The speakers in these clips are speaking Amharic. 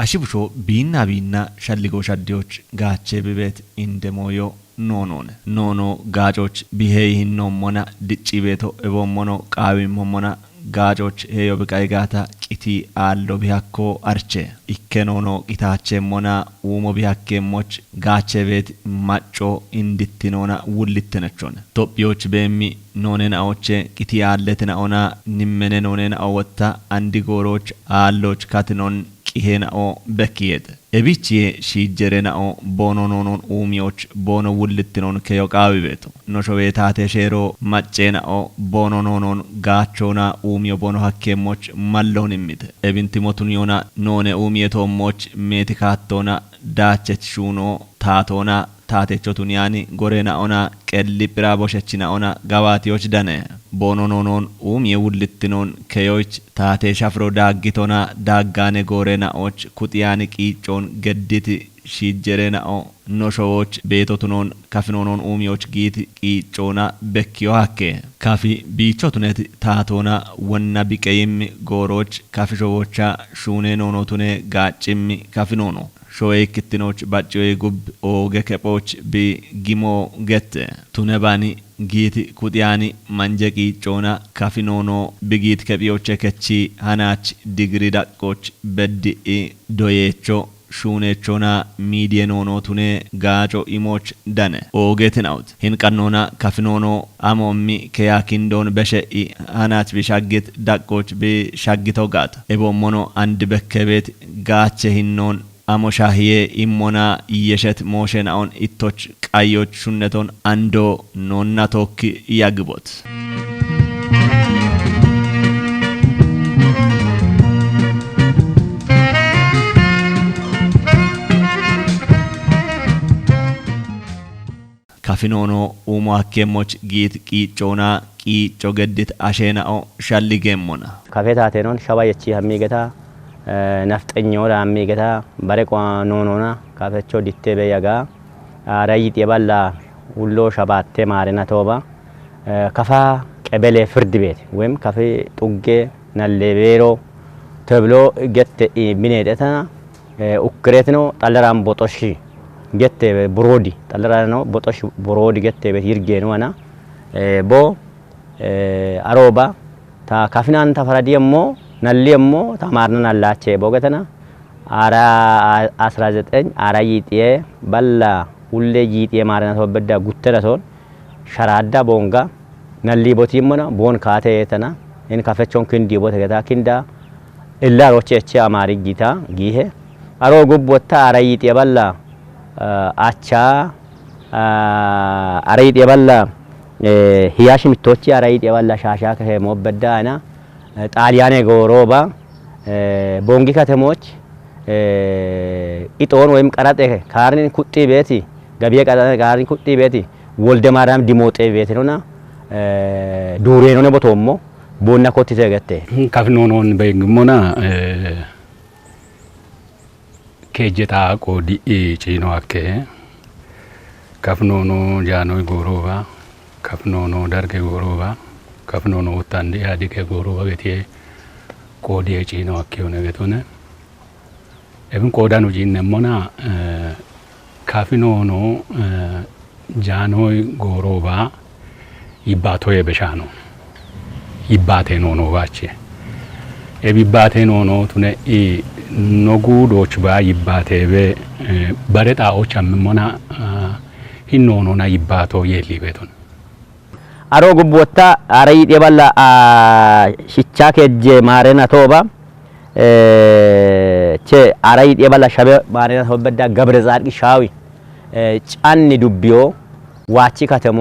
አሽብሾ ቢና ሸልጎ ሸዲዎች ጋቼ ብቤት እንደሞዮ ኖኖ ጋጮች ቢሄይህኖ ሞና ድጪ ቤቶ እቦሞኖ ቃዊም ሞና ጋጮች ሄዮ ብቃይ ጋታ ቂቲ አሎ ቢያኮ አርቼ ኢከኖኖ ቂታቼ ሞና ኡሞ ቢያኬ ሞች ጋቼ ቤት ማጮ እንድትኖና ውልትነቾን ኢትዮጵዮች በሚ ኖኔን አዎቼ ቂቲ አለትን አውና ንመነ ኖኔን አወታ አንዲ ጎሮች አሎች ካትኖን ቂሄናኦ በኪየት እቢቺ ሺጀረናኦ ቦኖኖኖን ኡሚዮች ቦኖ ውልትኖን ከዮቃዊ ቤቱ ኖሾቤታቴ ሼሮ ማጨናኦ ቦኖኖኖን ጋቾና ኡሚዮ ቦኖ ሀኬሞች ማለውን እሚት እብንቲሞቱን ዮና ኖኔ ኡሚየቶሞች ሜቲካቶና ዳቸች ሹኖ ታቶና ታቴቾቱን ያኒ ጎሬናኦና ቀሊ ፕራቦሸችናኦና ጋባቲዮች ደነ ቦኖኖኖን ኡሚየ ውልትኖን ከዮች ታቴ ሻፍሮ ዳጊቶና ዳጋኔ ጎሬናኦች ኩጥያኒ ቂጮን ገድት ሺጀሬናኦ ኖሾዎች ቤቶቱኖን ካፊኖኖን ኡሚዮች ጊት ቂጮና በኪዮ ሀኬ ካፊ ቢቾቱኔት ታቶና ወና ቢቀይም ጎሮች ካፊሾዎቻ ሹኔ ኖኖቱኔ ጋጭም ካፊኖኖ ሾይ ክትኖች ባጭዌ ጉብ ኦገ ከፖች ቢጊሞ ገተ ቱነባኒ ጊት ኩጥያኒ መንጀቂ ጮና ካፊኖኖ ቢጊት ከቢዮች ከቺ ሃናች ዲግሪ ዳቆች በድኢ ዶዬቾ ሹኔቾና ሚዲየኖኖ ቱኔ ጋጮ ኢሞች ደነ ኦጌትን አውት ሂንቀኖና ካፊኖኖ አሞሚ ከያኪንዶን በሸኢ ሃናች ቢሻግት ዳቆች ቢሻግተው ጋታ ኤቦሞኖ አንድ በከቤት ጋቼ ሂኖን አሞሻህዬ ኢሞና ኢየሸት ሞሸናውን ኢቶች ቃዮች ሹነቶን አንዶ ኖና ቶክ ያግቦት ካፊኖኖ ኡሞ ሀኬሞች ጊት ቂጮና ቂጮ ገድት አሼናኦ ሻሊጌሞና ካፌታቴኖን ሸባየቺ ሀሚገታ ነፍጠኞራ አሚገታ በረቋ ኖኖና ካፈቾ ዲቴ በያጋ አራይት የባላ ሁሎ ሸባቴ ማረና ቶባ ከፋ ቀበሌ ፍርድ ቤት ወይም ካፌ ጡጌ ነሌቤሮ ተብሎ ገተ ሚኔደታ ኡክሬት ነው ጠለራም ቦጦሺ ገተ ብሮዲ ጠለራ ነው ቦጦሽ ብሮዲ ገተ ቤት ይርጌ ነውና ቦ አሮባ ታ ካፊናን ተፈራዲየሞ ነሊየሞ ተማርነን አላቼ ቦገተና አራ 19 አራይጤ በላ ሁሌ ይጤ ማረና ተበዳ ጉተረቶን ሸራዳ ቦንጋ ነሊ ቦቲሞና ቦን ካቴተና እን ካፈቾን ክንዲ ቦተገታ ክንዳ እላሮቼቼ አማሪ ጊታ ጊሄ አሮ ጉቦታ አራይጤ በላ አቻ አራይጤ በላ ህያሽ ምቶቼ አራይጤ በላ ሻሻ ከሄሞ በዳና ጣሊያኔ ጎሮባ ቦንጊ ከተሞች ኢጦን ወይም ቀራጤ ካርኒን ኩጢ ቤቲ ገቢየ ቀራጤ ካርኒን ኩጢ ቤቲ ወልደ ማርያም ዲሞጤ ቤት ነውና ዱሬ ነው ቦቶሞ ቦና ኮቲ ተገተ ካፍኖኖን በግሞና ከጀታ ቆዲ ጪኖ አከ ካፍኖኖ ጃኖይ ጎሮባ ካፍኖኖ ዳርገ ጎሮባ ካፍኖኖ ወታንዴ ያዲከ ጎሮባ ቤቴ ቆዲ ጪኖ አከው ነገቶነ ኤብን ቆዳኑ ጂነሞና ካፍኖኖ ጃኖይ ጎሮባ ይባቶዬ በሻኖ ይባቴ ኖኖ ባቼ ኤቢባቴ ኖኖ ቱነ ኢ ኖጉዶች ባ ይባቴ በ በረጣዎች አምሞና ሂኖኖና ይባቶ የሊ ቤቱን አሮ ጉቦታ አረይት የባላ ሽቻ ከጀ ማረና ቶባ ቼ አረይት የባላ ሸበ ማረና ቶበዳ ገብረ ጻድቅ ሻዊ ጫኒ ዱቢዮ ዋቺ ከተሞ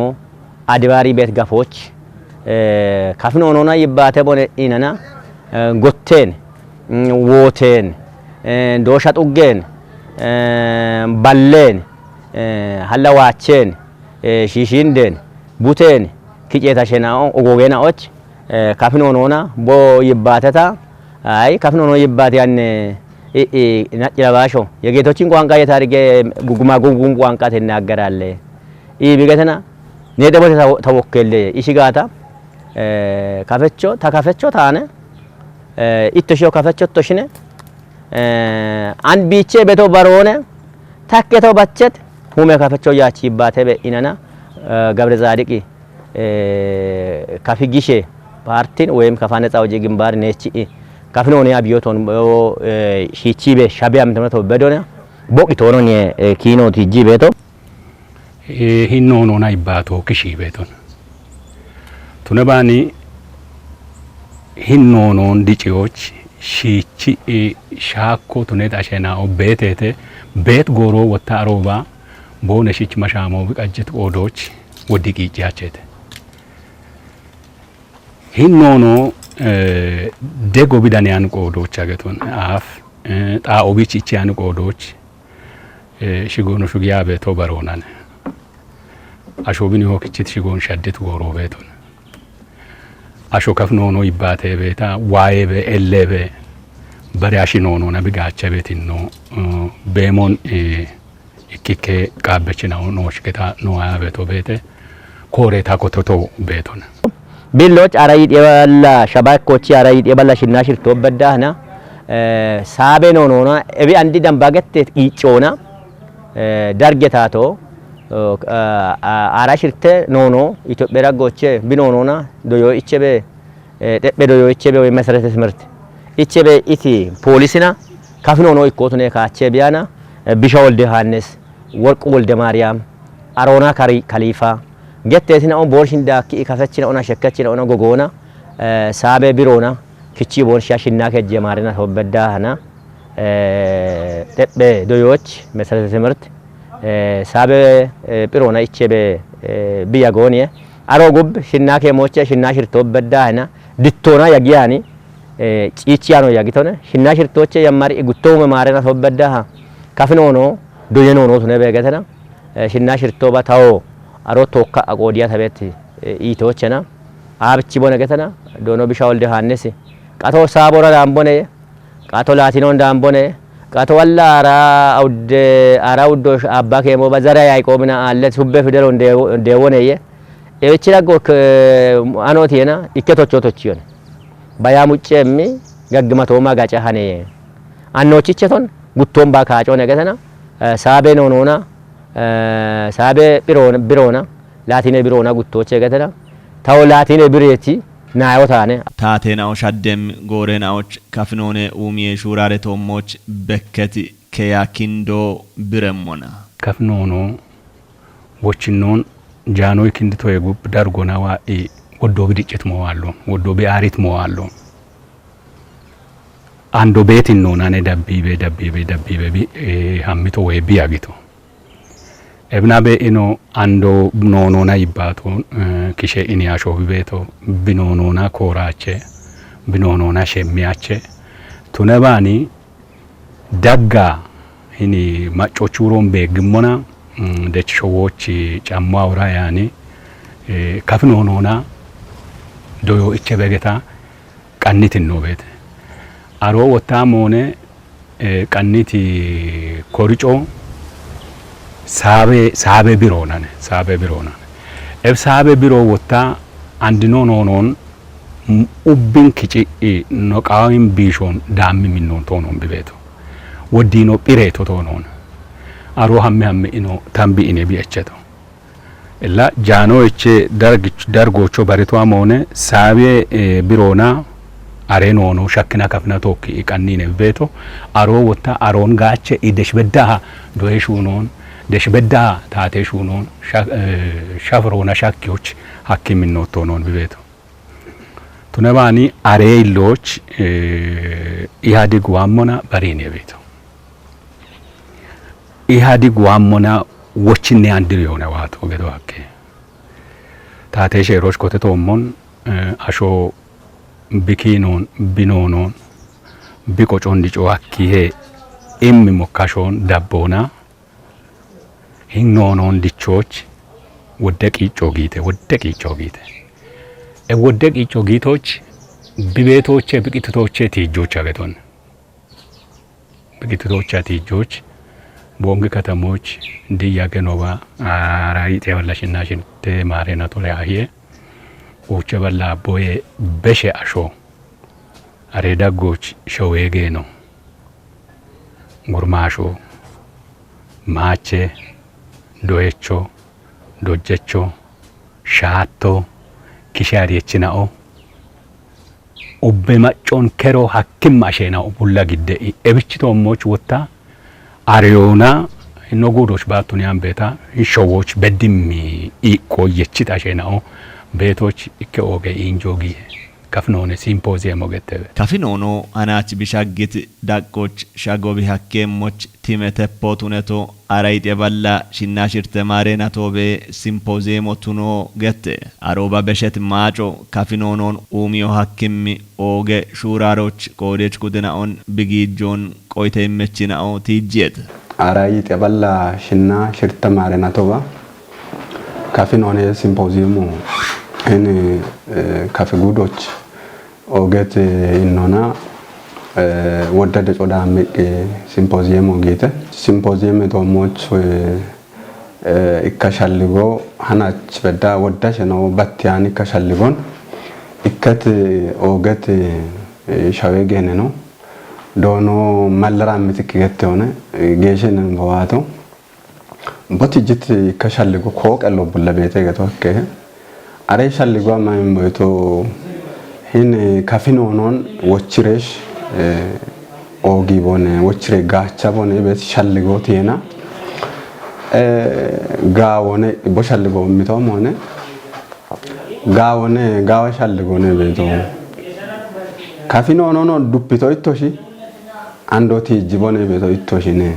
አድባሪ ቤት ጋፎች ካፍኖኖና ይባተ ቦነ ኢነና ጎቴን ወቴን ዶሻ ጡጌን ባሌን ሀላዋቼን ሺሺንደን ቡቴን ኪጨታሸናኦ ኦጎጌናዎች ካፍኖኖና ቦ ይባተታ አይ ካፍኖኖ ይባተ ያን ነጭላባሾ የጌቶችን ቋንቋ የታሪገ ጉጉማ ጉጉም ቋንቋ ተናገራለ ቢገተና ኔደቦ ተወከለ ኢሽጋታ ካፈቾ ታካፈቾ ታነ ኢቶሾ ካፈቾ ቶሽነ an biichee betoo baroone takketoo bachet hume kafachoo yaachi baatee be inana ገብረ ጻድቂ ከፊጊሼ ፓርቲን ወይም ከፋነ ጻውጂ ግንባር ነች ከፍኖን ያ ቢዮቶን ሺቺቤ ሻቢያም ተመቶ በዶና ቦቂቶን ኪኖት ጂ ቤቶ ሂኖኖና ይባቶ ክሺ ቤቶን ቱነባኒ ሂኖኖን ዲጪዎች ሺቺ ሻኮ ቱኔት አሸናኦ ቤቴቴ ቤት ጎሮ ወታሮባ ቦነ ሺች መሻሞ ቢቀጅት ቆዶች ወዲቂ ጫቸተ ሂኖኖ ደጎ ቢዳንያን ቆዶች አገቶን አፍ ጣኦቢች ይቻን ቆዶች ሽጎኖ ሹጊያ ቤቶ በሮናን አሾብኒ ሆክችት ሽጎን ሸድት ጎሮ ቤቶን አሾ ከፍኖኖ ይባቴ ቤታ ዋይቤ ኤሌቤ በሪያሽኖኖ ነብጋቸ ቤቲኖ ቤሞን ኢኪኬ ቃበችናው ኖሽከታ ኖያ ቤቶ ቤቴ ኮሬታ ኮቶቶ ቤቶን ቢሎች አራይት የበላ ሸባኮች አራይት የበላ ሽናሽር ተወበዳና ሳቤ ኖኖና እቢ አንዲ ደምባገት ይጮና ዳርጌታቶ አራሽርተ ኖኖ ኢትዮጵያ ራጎች ቢኖኖና ዶዮ ኢቸቤ ደበ ዶዮ ኢቸቤ ወይ መሰረተ ትምህርት ኢቸቤ ኢቲ ፖሊስና ካፍኖኖ ኢኮቱኔ ካቸ ቢያና ቢሻ ወልደ ዮሐንስ ወርቅ ወልደ ማርያም አሮና ካሊፋ ገተሲና ኦን ቦርሽንዳ ኪ ካፈችና ኦና ሸከችና ኦና ጎጎና ሳቤ ቢሮና ክቺ ቦርሻ ሽና ከጀ ማሪና ተወበዳና ደበ ዶዮች መሰረተ ትምህርት ሳቤ ቢሮና ኢቸቤ ቢያጎኒ አሮ ጉብ ሽና ከሞቸ ሽና ሽርቶ በዳና ድቶና ያጊያኒ ጪቺያኖ ያጊቶነ ሽና ሽርቶቸ የማሪ ጉቶው ማሪና ተወበዳ ካፍኖኖ ዶየኖኖ ቱነ በገተና ሽና ሽርቶ ባታው አሮ ቶካ አቆዲያ ተበት ኢቶቸና አብቺ ቦነ ገተና ዶኖ ቢሻ ወልደ ዮሐንስ ቃቶ ሳቦራ ዳምቦነ ቃቶ ላቲኖ ዳምቦነ ቃቶ ወላ አራውዶ አባ ከሞ በዘራ ያይቆምና አለ ሱበ ፊደሎ እንደወነየ እቺላጎ አኖቴና ኢከቶቾቶች ባያሙጨሚ ገግመቶማ ጋጫሃኔ አኖቺቸቶን ጉቶም ባካጮ ነገተና ሳቤ ኖኖና ሳቤ ቢሮና ላቲኔ ቢሮና ጉቶቼ ገተና ታው ላቲኔ ቢሬቲ ናዮታኔ ታቴናው ሻደም ጎሬናዎች ካፍኖኔ ኡሚዬ ሹራሬ ቶሞች በከቲ ከያኪንዶ ብረሞና ካፍኖኖ ወችኖን ጃኖይ ክንድቶ የጉብ ዳርጎና ዋኢ ወዶ ቢድጭት ሞዋሎ ወዶ ቢአሪት ሞዋሎ አንዶ ቤት ኢኖናኔ ደቢቤ ሀሚቶ ወይ ቢያጊቶ ኤብናቤ ኢኖ አንዶ ኖኖና ይባቶ ኪሼ ኢኒያሾ ቢቤቶ ቢኖኖና ኮራቼ ቢኖኖና ሸሚያቼ ቱነባኒ ዳጋ ሂኒ ማጮቹሮን ቤግሞና ደችሾዎች ጫማውራ ያኒ ካፍኖኖና ዶዮ እቸ በገታ ቀኒት ነው ቤት አሮ ወታሞነ ቀኒት ኮሪጮ ሳቤ ቢሮናነ ኤብ ሳቤ ቢሮ ወታ አንድኖ ኖኖን ኡብን ክጪ ኖቃዊም ቢሾን ዳሚ ሚኖን ቶኖን ቢቤቶ ወዲኖ ጲሬቶ ቶኖን አሮ ሀሜ ኢኖ ታምቢ ኢኔ ቢእቸቶ እላ ጃኖ እቼ ዳርጎቾ በሪቷ ሞነ ሳቤ ቢሮና አሬኖኖ ሸክና ከፍና ቶክ ኢቀኒኔ ቢቤቶ አሮ ወታ አሮን ጋቸ ኢደሽበዳ ዶይሹኖን ደሽበዳ ታቴሹኖን ሻፍሮና ሻኪዎች ሐኪም ኖቶኖን ቢቤቶ ቱነባኒ አሬይሎች ኢሃዲግ ዋሞና በሪኔ ቤቶ ኢሃዲግ ዋሞና ወችኔ አንድር የሆነ ዋቶ ገዶ አከ ታቴ ሼሮች ኮተቶሞን አሾ ቢኪኖን ቢኖኖን ቢቆጮን ዲጮ አኪሄ ኢም ሞካሾን ዳቦና ሂኖኖን ዲቾች ወደቂጮ ጊቴ ወደቂጮ ጊቶች ቢቤቶቼ ብቂቶቼ ቲጆች አገቶን ብቂቶቼ ቲጆች ቦንግ ከተሞች እንዲያገኖባ አራይት የበላሽና ሽንቴ ማሬና ቶሪያዬ ኡቸ በላ ቦዬ በሸ አሾ አሬዳጎች ሸዌጌ ነው gurmaasho maache doyecho dojjecho shaatto kishaariyechina'o ubbe maccon kero hakkim asheena'o bulla gidde ebichitoommoch wotta አሪዮና እነጎዶች ባቱኒያን ቤታ ይሾዎች በድሚ ኢቆየችት አሸናው ቤቶች ኢከኦገ ኢንጆጊ ከፍኖነ ሲምፖዚየም ወገተ ከፍኖኖ አናች ቢሻግት ዳቆች ሻጎቢ ሐኬሞች ቲመተ ፖቱነቶ አራይት የበላ ሽናሽርተ ማሬና ቶቤ ሲምፖዚየም ቱኖ ገተ አሮባ በሸት ማጮ ከፍኖኖን ኡሚዮ ሐኪም ኦገ ሹራሮች ኮዴች ኩድናኦን ቢጊጆን ቆይተ ይመችናኦ ቲጄት አራይት የበላ ሽና ሽርተ ማሬና ቶባ ከፍኖኔ ሲምፖዚየሙ እኔ ከፍጉዶች ኦገት ኢኖና ወደደ ጮዳ ምቅ ሲምፖዚየም ኦጌተ ሲምፖዚየም ቶሞች ኢካሻልጎ ሀናች በዳ ወዳሽ ነው ባቲያን ኢካሻልጎን ኢከት ኦገት ሻዌገነ ነው ዶኖ ማለራ ምትክገት ሆነ ጌሽን በዋቶ ቦትጅት ኢካሻልጎ ኮቀሎ ቡለቤተ ገቶከ አሬ ሻልጎ ማይም ቦይቶ hin kafinonon wochiresh ogi bone wochire gacha bone bet shalligo tiena gaawone bo shalligo mito mone gaawone gaawa shalligo ne beto kafinonon duppito ittoshi andoti jibone beto ittoshi ne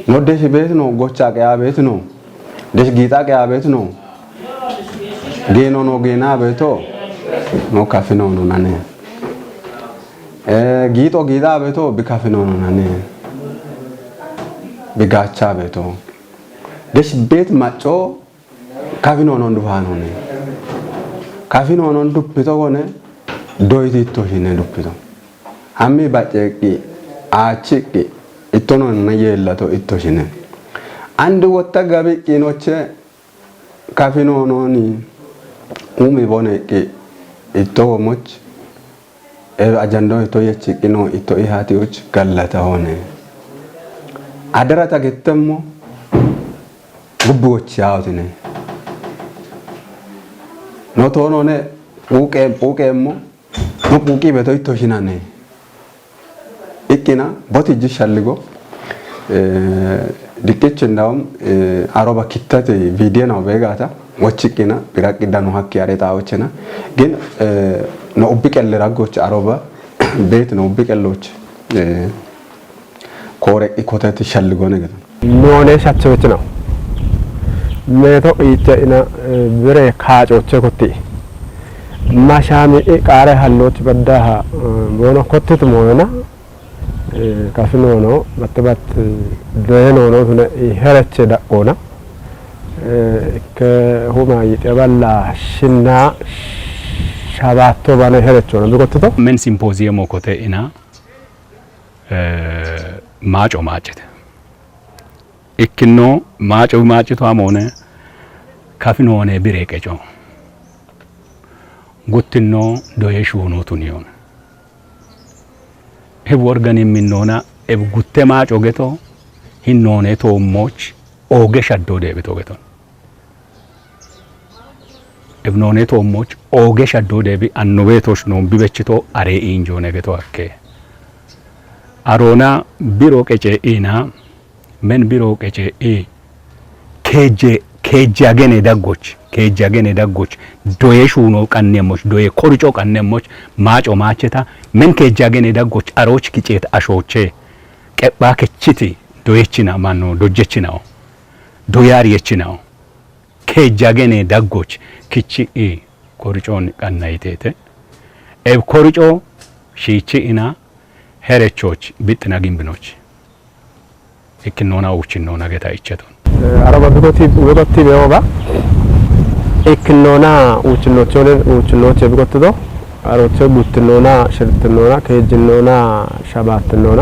no desh bet no gocha qya bet no desh gita qya bet no geno no gena beto no kafinono nane gito gida beto bikafinono nane bigacha beto desh bet macho kafinono ndufano ne kafinono ndupito gone doiti to hine ndupito hammi baceki achiki itono na yelato itoshine andu wotta gabi kinoche kafinono ni umi bone ki ito moch ajando ito yechikino ito ihati uch galata hone adara tagetemo gubboch yaawtine no tono ne uqemo no uqi beto ito shinane ikina boti jishalligo dikech ndawm aroba kittate video na begata ወችቂና ቢራቂዳኑ ሀቅ ያሬታዎችና ግን ነው ኡብቀል ራጎች አሮባ ቤት ነው ኡብቀሎች ኮሬ ኢኮተት ሸልጎ ነገር ኖኔ ሻቸዎች ነው ሜቶ ኢተና ብሬ ካጮች ኮቲ ማሻሚ ቃረ ሀሎች በዳሃ ቦኖ ኮትት ሞና ካፍኖ ነው በተባት ደኖ ነው ሄረች ዳቆና ከሁማ ይጠባላ ሽና ሻባቶ ባነ ሄረቾ ነው ቢቆጥቶ ምን ሲምፖዚየም ኮቴ ኢና ማጮ ማጭት ኢክኖ ማጮ ማጭቷ ሞነ ካፍኖነ ቢሬቀጮ ጉትኖ ዶየሹ ኖቱን ይሆን ሄብ ኦርጋን የሚኖና ኤብ ጉቴ ማጮ ገቶ ሂኖኔ ቶሞች ኦገ ሸዶ ደብቶ ገቶ እብኖኔ ቶሞች ኦገ ሸዶ ደቢ አንቤቶች ነው ቢበችቶ አሬ ኢንጆ ነገቶ አከ አሮና ቢሮ ቀጨ ኢና ምን ቢሮ ቀጨ ኢ ኬጃገኔ ዳጎች ዶየሹ ነው ቀነሞች ዶየ ኮርጮ ቀነሞች ማጮ ማቸታ ምን ኬጃገኔ ዳጎች አሮች ኪጨት አሾቼ ቀባ ከቺቲ ዶየችና ማኖ ዶጀችናው ዶያር የችናው ከጃገኔ ዳጎች ክቺ ኮርጮን ቀናይቴተ ኤብ ኮርጮ ሺቺ ኢና ሄረቾች ቢጥና ግንብኖች እክኖና ውችኖ ነገታ ይቸቶን አረባ ቢቆቲ በወባ እክኖና ውችኖች ቢቆጥቶ አሮቸ ቡትኖና ሽርትኖና ከጅኖና ሻባትኖና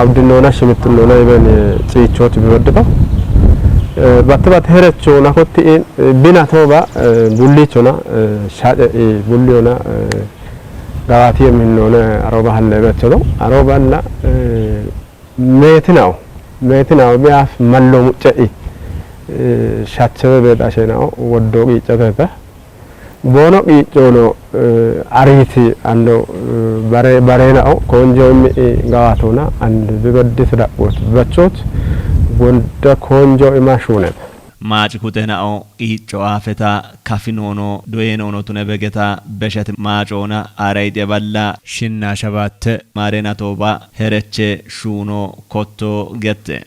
አብድኖና ሽምትኖና ይበን ጽይቾች ቢወድተው ባተባት ሄረቾ ናኮቲ ቢናቶባ ቡሊቾና ሻጨ ቡሊዮና ጋዋቲ የሚኖነ አሮባ ሀለበቸው ነው አሮባና meetinaaw biyaaf malloo mucca'i shachebe beedhashenaaw woddoo qiiccatete boono qiiccoolo ariiti ando bareenaaw koonjoo immi gawaatona and bibaddis dhaqoot bachoot wonda koonjoo ima shuunete maaci kutena'o qiicco aafetaa kafinoonoo doyeenoonoo tune begetaa beshet maacoona aarayxe ballaa shinnaa shabaatte maareena toobaa herechee shuunoo kottoo gette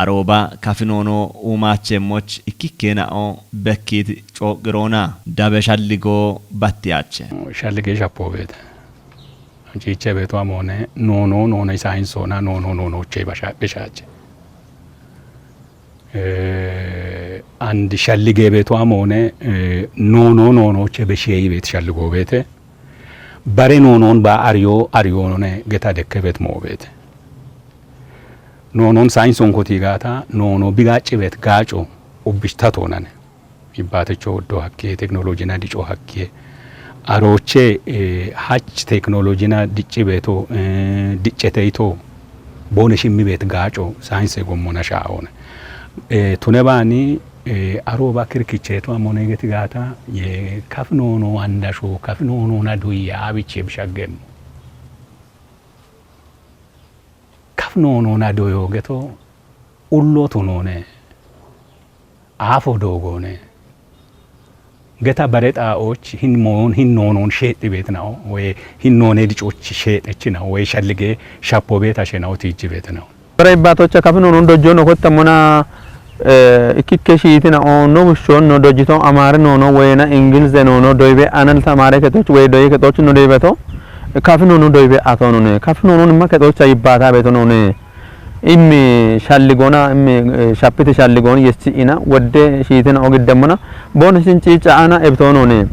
aroba kafinono umachemmoch ikkikkena'o bekkit coqirona dabe shalligo battiache shallige shappobete anchiche beto amone no sainsona no che beshache andi shallige beto amone no che beshei bet shalligo bete bare non ba aryo ne geta dekkebet mobete non sainson kotigata no bigaci bet gaco ubishtato nane ibate chodo hakke technology na dico hakke aroche hach technology na dici beto diceteito bone shimmi bet gaco sainse gomona shaone tunebani aroba kirkicheto amone getigata ye kafnono andasho kafnono na duya abiche bishagem kafnono na doyo geto ullo tunone afo dogone geta bareta och hinnonon sheti betnao we hinnone dicoch shetechina we shallige shappo beta shenao tiji betnao bare batocha kafnono dojono kotamona ikkikeshi tina no bushon no dojito amare no wena ingilze no doibe anal tamare ketoch we doye ketoch no doibeto kafnono doibe atonone kafnono nimma ketoch ibata betonone immi shalligona immi shappite shalligona yesina wodde shiitina ogidamona bonusin ciica ana ebtonone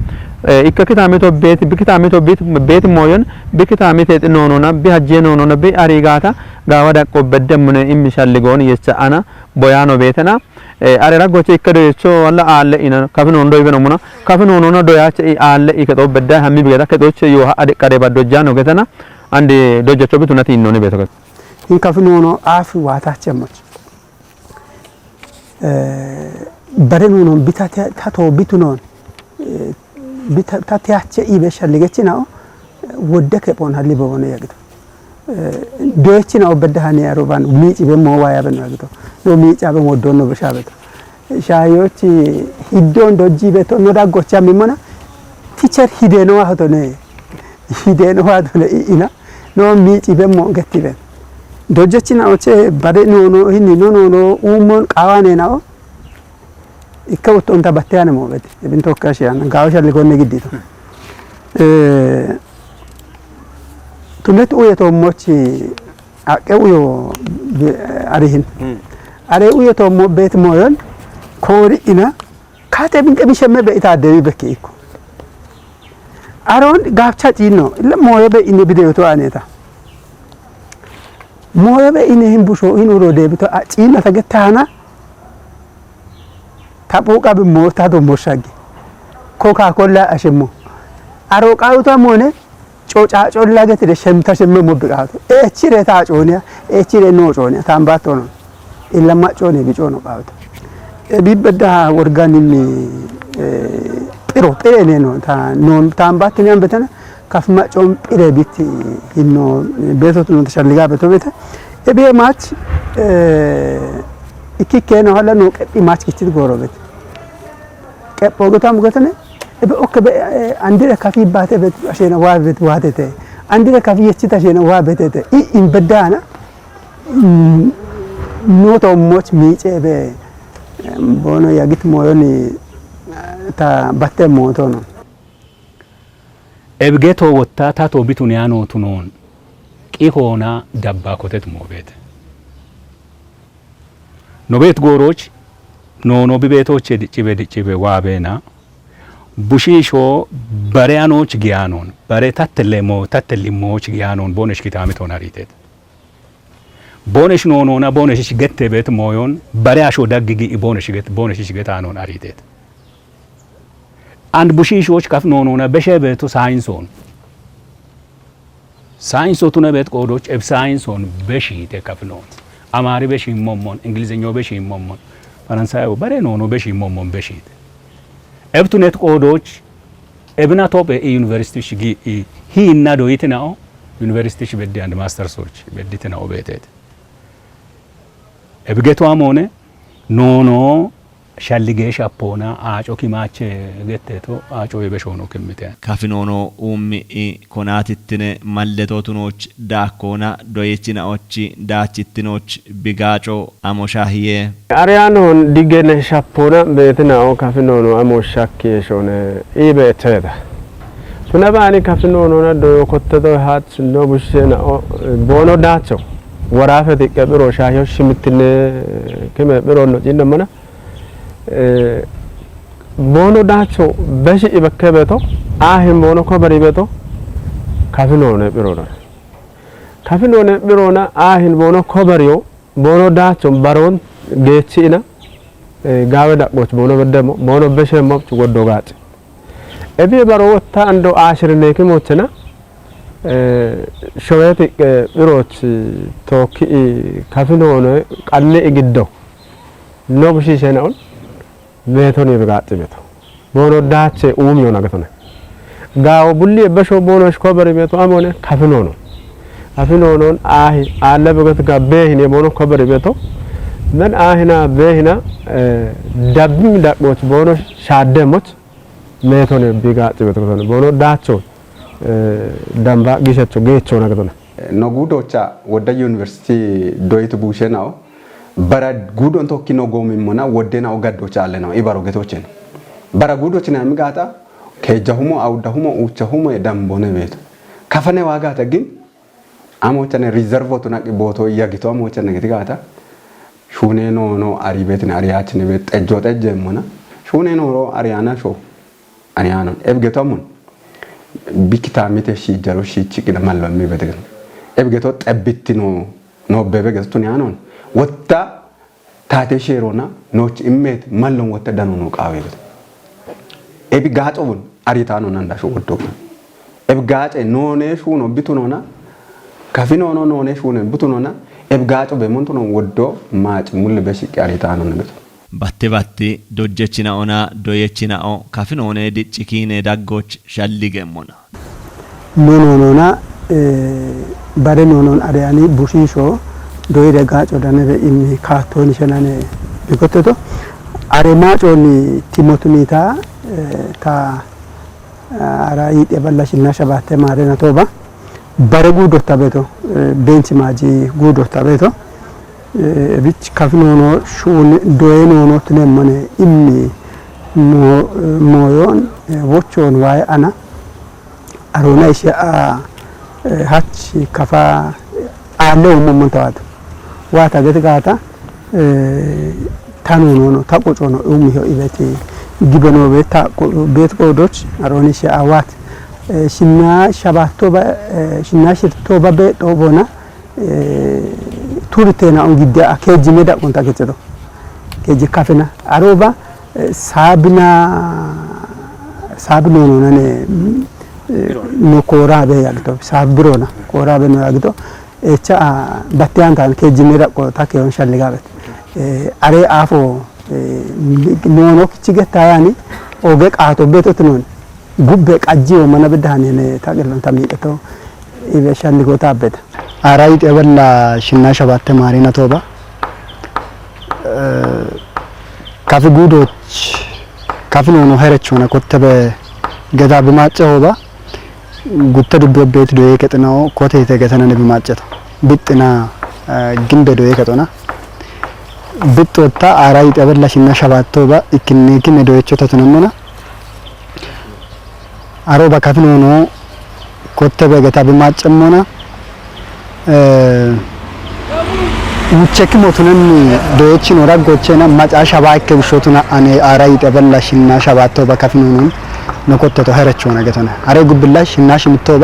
ikkakitaamito beet moyon bikitaamite nonona bi hajje nonona bi arigata gawada ko beddemune immi shalligona yesca ana boyano betena are ragoche ikkado yecho walla alle ina kafinono doibe nomona kafinono doyache alle iketo bedda hammi bigeda ketoche yo ade kare badojano getana ande dojacho bitunati innone beto in kafinono afi watachemmoch bare nono bitate tato bitunon bitatiache ibe shalligechina wodde pon halli bobone yagito doechina obedda hani aroban miici be mo waya ben yagito no miici abe modonno be shabeto shayochi hiddon dojji beto no daggocha mimona teacher hideno hatone ina no miici be mo gettibe dojjechina oche bare no hinni no umon qawane nao ikkawto onta batteyane mo bete ibn tokkashi an gawsha ligonne giddito tunet uyeto mochi aqe uyo arihin are uyeto mo bet moyon kori ina kate binke bishemme be ita dewi bekke ikko aron gafcha cino le moyo be ine bideyoto aneta moyo be ine himbusho inuro debito a cina tagetana tapuqa be mota do moshagi coca cola ashemo aro qawta mone coca colla getide shemta shemme mo biqato chire ta conia chire no conia tambato no illa ma cone bi cono qawta bibeda organimi pero pene no ta non tambato ne ambetana kaf ma con pire biti inno beto non tashalliga beto beta be match ikkikeno hala no qebi match kitti gorobet qepo gotam gotane ebe okbe andire kafi bate bet ashena wabet watete andire kafi yechita ashena wabetete in bedana no to much miche be bono yagit moyoni ta batte motono ebgeto wotta tato bituniano tunon qihona dabba kotet mobete nobet goroch no bibetoche dicibe wabena ቡሺሾ በሪያኖች ጊያኖን በሬ ታትልሞች ጊያኖን ቦነሽ ኪታሚቶን አሪቴት ቦነሽ ኖኖና ቦነሽ ገቴ ቤት ሞዮን በሪያሾ ደግጊ ቦነሽ ገታኖን አሪቴት አንድ ቡሺሾች ከፍ ኖኖና በሸቤቱ ሳይንሶን ሳይንሶቱነ ቤት ቆዶች እብ ሳይንሶን በሺቴ ከፍኖን አማሪ በሺ ሞሞን እንግሊዘኛው በሺ ሞሞን ፈረንሳዩ በሬ ኖኖ በሺ ሞሞን በሺት እብቱነት ቆዶች እብና ቶፕ ዩኒቨርሲቲ ሽጊ ሂና ዶይትናው ዩኒቨርሲቲ ሽበዲ አንድ ማስተርሶች በዲትናው ቤቴት እብገቷም ሆነ ኖኖ ሻልጌሽ አፖና አጮ ኪማቼ ገቴቶ አጮ የበሾኖ ክምቴ ካፊኖኖ ኡሚ ኮናቲትነ ማለቶቱኖች ዳኮና ዶየችናዎች ዳችትኖች ቢጋጮ አሞሻህዬ አሪያኖን ዲገነ ሻፖና በትናው ካፊኖኖ አሞሻክ የሾነ ኢበተዳ ቱነባኒ ካፊኖኖና ዶ ኮተቶ ሃት ነው ቡሽና ቦኖ ዳቸው ወራፈት ቀብሮ ሻዮሽ ምትነ ከመ ብሮ ነው ጂንደመና ቦኖ ዳቸው በሺ በከበቶ አህም ቦኖ ኮበሪ በቶ ካፊኖነ ቢሮና ካፊኖነ ቢሮና አህን ቦኖ ኮበሪዮ ቦኖ ዳቸው ባሮን ጌቺና ጋወ ዳቆች ቦኖ በደሞ ቦኖ በሸሞች ወዶ ጋጭ እቢ ባሮ ወታ አንዶ አሽርነ ከሞችና ሾየት ቢሮች ቶኪ ካፊኖነ ቃለ ይግዶ ነው ብሽሸናውን ቤቶን ይብጋጥ ቤቶ ቦኖ ዳቼ ኡሚዮ ነገተነ ጋው ቡሊ በሾ ቦኖሽ ኮበሪ ቤቶ አሞነ ካፊኖ ነው ካፊኖ ነው አህ አለ በገት ጋ በህኔ ቦኖ ኮበሪ ቤቶ ምን አህና በህና ዳብም ዳቆች ቦኖ ሻደሞች ቤቶን ቢጋጥ ቤቶ ነው ቦኖ ዳቾ ዳምባ ጊሸቾ ጌቾ ነገተነ ነጉዶቻ ወደ ዩኒቨርሲቲ ዶይት ቡሸናው bara gudon tokkino gomimmona wodena ogaddocha alle no ibaro getochen bara gudochina migata kejahumo awdahumo uchahumo edambone beto kafane wagata gin amochane reserve to naqi boto yagito amochane gitigata shune no ari betin ariyachine bet ejo tejemona shune no ro ariyana sho ariyanon ebgetomun bikita mite shi jaro shi chikina mallo mi betgen ebgeto tebbitino no bebe getun yanon ወጣ ታቴሼሮና ኖች ኢሜት ማለም ወጣ ዳኖ ቃዌበት ኤቢ ጋጮውን አሪታኖ ናንዳሾ ወዶ ኤብ ጋጬ ኖኔሹ ነው ቢቱኖና ካፊኖ ነው ኖኔሹ ነው ቢቱኖና ኤብ ጋጮ በሞንቶ ነው ወዶ ማጭ ሙሉ በሽቅ አሪታኖ ነገት ባቴ ዶጀችና ኦና ዶየችና ኦ ካፊኖኔ ዲጭኪኔ ዳጎች ሻሊገሞና ኖኖና ባደኖኖን አሪያኒ ቡሺሾ doyi de gaco danere immi kattoni shenane bikototo are maconi timotunita ta ara yite balla shinna shabate mare na toba bare gudo tabeto benchi maji gudo tabeto bich kafinono shun doyenono tunemone immi moyon wochon way ana arona isha hachi kafa alo momontawato ዋታ ገትጋታ ታኖኖ ታቆጮ ነው ኡሚዮ ኢበቲ ጊበኖ ቤት ቆዶች አሮኒሽ አዋት ሽና ሸባቶ ሽና ሽርቶ በበጦ ቦና ቱርቴና እንግዲ አከጂ ሜዳ ቆንታ ገጨዶ ከጂ ካፈና አሮባ ሳብኖ ነው ነኔ ኖኮራ በያልቶ ሳብሮና ኮራ በኖ ያግቶ እቻ ባቲያንታን ከጅሜራ ቆታ ከሆን ሸልጋበት አሬ አፎ ኖኖ ክችገታያኒ ኦገ ቃቶ ቤቶት ነው ጉበ ቃጂው መነብዳኔ ታገለም ታሚቀቶ ይበሻልጎታበት አራይት የበላ ሽና ሸባተ ማሪና ቶባ ካፍ ጉዶች ካፍ ነው ሄረችውና ኮተበ ገዳ በማጨውባ ጉተ ዱበቤት ዶዬ ከጥናው ኮቴ ተገተነነ በማጨት ብጥና ግንበ ዶዬ ከጦና ብጥወታ አራይት የበላሽና ሸባቶባ ኢክኔኪን ዶዬቾ ተተነመና አሮባ ካፍ ነው ኮተበ ገታ በማጨሞና ሙቸክ ሞቱነን ዶዬችን ወራጎቸና ማጫሻ ባይከ ብሾቱና አኔ አራይት የበላሽና ሸባቶባ ካፍ ነው ነኮተቶ ሀረቸው ነገተነ አሬ ጉብላሽ እናሽ ምቶባ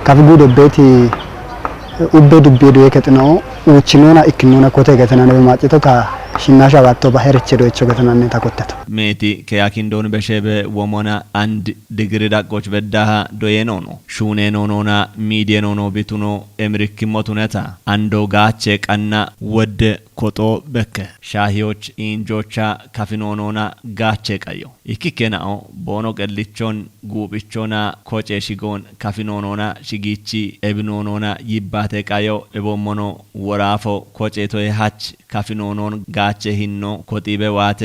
ከፍጉ ደቤት ኡቤ ዱቤ ዶ የከጥነው ኡችኖና ኢክኖና ኮቴ ገተና ነው ማጭቶ ሽናሻ ባቶ ባህርች ዶይቾ ገተናነ ታቆተተ ሜቲ ከያኪንዶን በሸበ ወሞና አንድ ድግሪ ዳቆች በዳሃ ዶየኖ ነው ሹኔ ኖኖና ሚዲየ ኖኖ ቢቱኖ ኤምሪክ ሞቱነታ አንዶ ጋቼ ቀና ወደ ኮጦ በከ ሻሂዎች ኢንጆቻ ካፊኖኖና ጋቼ ቀዮ ይኪከናኦ ቦኖ ቀልቾን ጉብቾና ኮጬ ሽጎን ካፊኖኖና ሽጊቺ ኤብኖኖና ይባቴ ቀዮ ኤቦሞኖ ወራፎ ኮጬቶ የሃች ካፊኖኖን ጋቼ ሂኖ ኮጢበ ዋቴ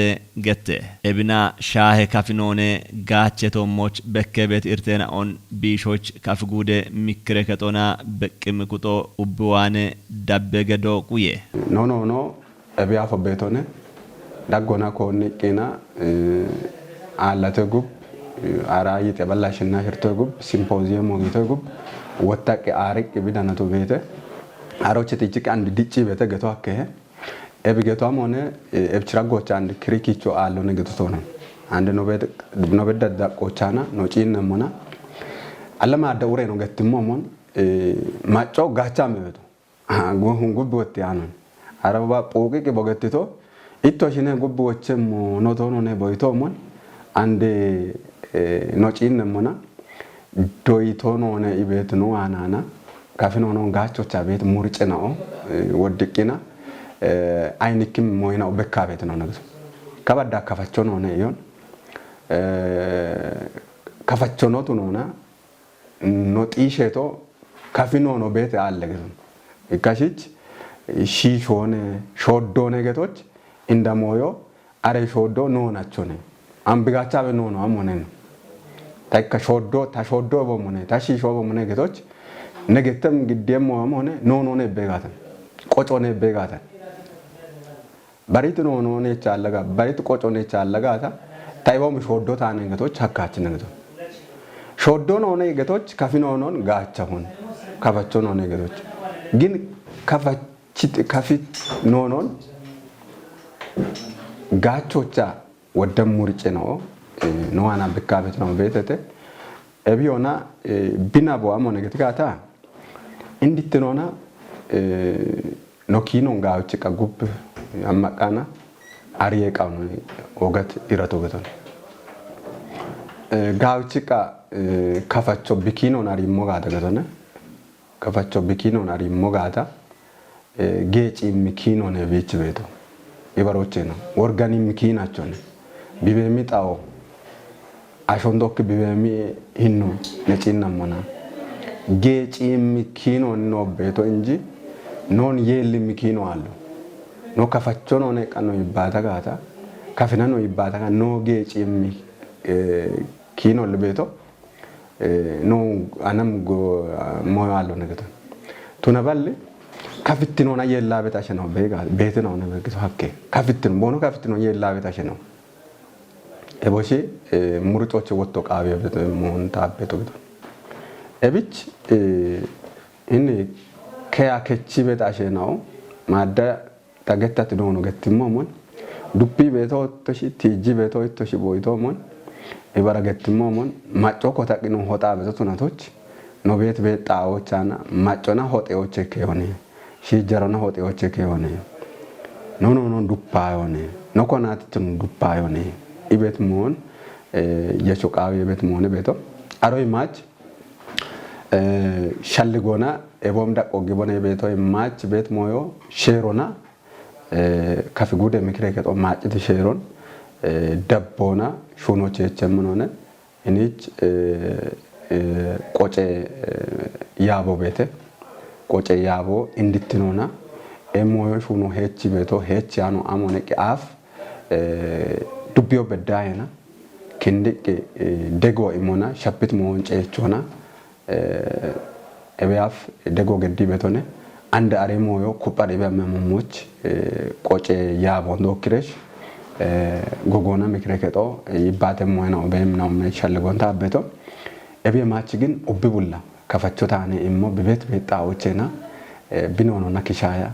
ገቴ ኤብና ሻሄ ካፊኖኔ ጋቼ ቶሞች በከቤት ኢርቴናኦን ቢሾች ካፍጉዴ ሚክረ ከጦና በቅምቁጦ ኡብዋኔ ዳበገዶ ቁዬ ኖ ኤቢያፎ ቤቶኔ ዳጎና ኮኒ ቂና አላተ ጉብ አራይ ተበላሽና ህርቶ ጉብ ሲምፖዚየም ወጊቶ ጉብ ወጣቂ አሪቅ ቢዳነቱ ቤተ አሮች ትጭቅ አንድ ድጪ ቤተ ገቶ አከሄ ኤብገቷም ሆነ ኤብችራጎቻ አንድ ክሪኪቾ አለው ነገቱ ነው አንድ ነው በደዳ ቆቻና ነው ጪነሞና አለማ አደውሬ ነው ገትሞሞን ማጮ ጋቻ መበቶ ጎሁን ጉብ ወጥ ያነን አረባ ጶቂቅ በገትቶ ኢቶሽኔ ጉብ ወቸም ኖቶኖ ነው ቦይቶሞን አንድ ነው ጪነሞና ዶይቶኖ ነው ኢቤት ነው አናና ካፍኖ ነው ጋቾቻ ቤት ሙርጭ ነው ወድቂና አይንክም ሞይናው በካቤት ነው ነገሩ ከበዳ ከፈቾ ነው ነው ይሁን ከፈቾ ነው ነውና ኖጢሼቶ ካፊኖ ነው ቤት አለ ገሩ ይካሽች ሺሾነ ሾዶ ነገቶች እንደሞዮ አሬ ሾዶ ነው ናቸው ነው አምብጋቻ በኖ ነው አሞነ ነው ታይካ ሾዶ ታሾዶ በሞነ ታሺሾ በሞነ ነገቶች ነገተም ግዴም ሆነ ኖ ነው በጋታ ቆጮ ነው በጋታ ባሪት ነው ነው ቻለጋ ባሪት ቆጮ ነው ቻለጋታ ታይቦም ሾዶ ታነ ነገቶች አካች ነገቶች ሾዶ ነው ነገቶች ካፊኖ ነው ጋቻ ሆነ ከፈቾ ነው ነገቶች ግን ከፊት ነው ጋቾቻ ወደም ሙርጭ ነው ነዋና በካቤት ነው ቤተተ እቢዮና ቢናቦ አሞ ነገትጋታ እንዲትኖና ኖኪኖ ጋውጭ ቀጉብ አማቃና አሪየቃው ነው ወገት ይረቶ ገተን ጋውጭቃ ከፈቾ ቢኪኖ ናሪ ሞጋታ ገተነ ከፈቾ ቢኪኖ ናሪ ሞጋታ ጌጪ ሚኪኖ ነው ቤች ቤቶ ይበሮቼ ነው ኦርጋኒ ሚኪናቸው ነው ቢቤሚ ጣው አሾንዶክ ቢቤሚ ሂኖ ነጪናሞና ጌጪ ሚኪኖ ነው ቤቶ እንጂ ኖን የል ሚኪኖ አሉ ኖ ከፈቾ ነው ነቀኖ ይባታ ጋታ ከፍና ነው ይባታ ኖ ጌጪ ሚኪኖ ለቤቶ ኖ አናም ጎ ሞያሎ ነገቶ ቱነበል ከፍትኖና የላ ቤታሽ ነው ቤት ነው ነገቶ ሀኬ ከፍትን ቦኖ ከፍትኖ የላ ቤታሽ ነው ኤቦሺ ሙርጮች ወጥቶ ቃቤ ሞንታ ቤቶ ገቶ ኤብች እኔ ከያከቺ ቤታሽ ነው ማዳ ታገታት ነው ገትሞሞን ዱፒ ቤቶ ተሺ ቲጂ ቤቶ ተሺ ቦይቶ ሞን ይባራ ገትሞሞን ማጮ ኮታቂኑ ሆጣ ቤቶ ናቶች ነው ቤት ጣዎቻና ማጮና ሆጤዎች ከሆነ ሺጀሮና ሆጤዎች ከሆነ ኖ ዱፓ ሆነ ነኮናትትን ዱፓ ሆነ ኢቤት ሞን የቾቃው የቤት ሞን ቤቶ አሮይ ማች ሻልጎና ኤቦም ዳቆ ግቦና ቤቶ ማች ቤት ሞዮ ሼሮና ካፊጉደ ምክሬ ከጦ ማጭት ሼሮን ደቦና ሹኖች የቸምን ሆነ እኒች ቆጬ ያቦ ቤተ ቆጬ ያቦ እንድትኖና ኤሞዮ ሹኖ ሄች ቤቶ ሄች ያኖ አሞነ ቂአፍ ዱቢዮ በዳይና ክንድቅ ደጎ ኢሞና ሸፕት ሞን ጨቾና ኤቢያፍ ደጎ ገዲ ቤቶነ አንድ አሬሞዮ ኩጳ ዲበመሞች ቆጬ ያቦ ዶክሬሽ ጎጎና ምክረከጦ ይባተም ወይናው በእምናው መሸልጎንታ ቤቶ ኤቢ ማች ግን ኡብቡላ ከፈቾታኔ እሞ በቤት ቤጣዎችና ቢኖኖና ኪሻያ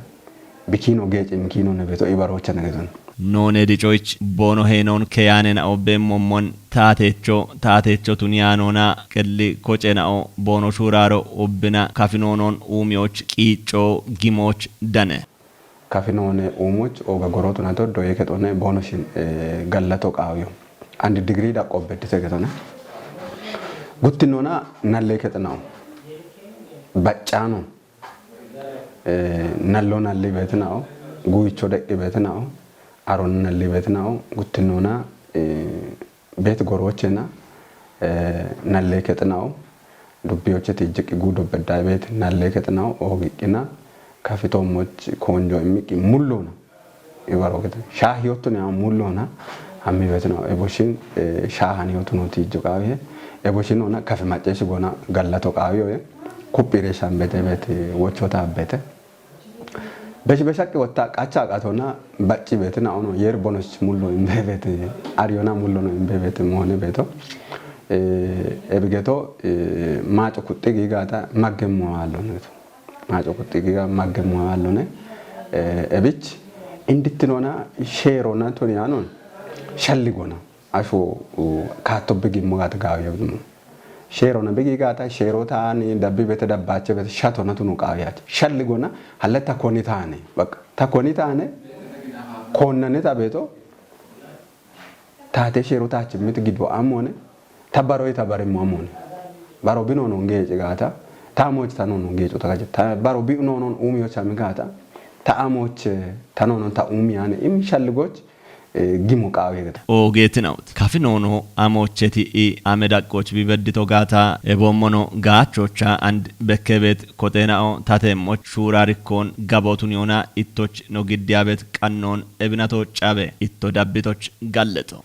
ቢኪኖ ጌጭ ሚኪኖ ነው ቤቶ ይባሮች ነገዘን noone dicoich bono henon keyanen obbemmon taatecho tunyanona kelli kocenao bono shuraro obbina kafinonon umioch qiico gimoch dane kafinone umuch oga gorotuna to do yeketone bonoshin gallato qaawiyo and degree da qobbedi segetone guttinona nalle ketnao baccano nallo nalle betnao guicho de betnao aron nalle betnao guttinona bet gorochena nalle ketnao dubbiyoche tijiki gudo bedda bet nalle ketnao ogikina kafitomoch konjo miki mullona ibarokete shahiyotone mullona ammi betnao eboshin shahaniyotuno tijjo qawe eboshin ona kafe macceshi gona gallato qawiyo kupire shambete bet wochota bete beshi wata qacha qatona bacci betna ono yer bonos mullo imbebet ariona mullo no imbebet mone beto ebigeto maaco kuttigi gata maggemo allone maaco kuttigi ga maggemo allone ebich indittinona sherona tonianon shalligona asho katto bigimo gata gawiyo sherona bigi gata sherota ni dabbi bete dabbache bete shatona tunu qawiyat shalligona halata konitane bak ta konitane konnane tabeto taate sherota chimit gido amone tabaroy tabare momone baro binono ngeje gata tamoch tanono ngejo tagaje ta baro binono umiyo chamigata ta amoch tanono ta umiyane im shalligoch gimu qaawegata ogeetinaut kafinono amocheti amedaqoch bibedito gata ebommono gaachocha and bekebet kotenao tatemoch shurarikon gabotuniona ittoch no giddiabet qannon ebinato cabe itto dabbitoch galleto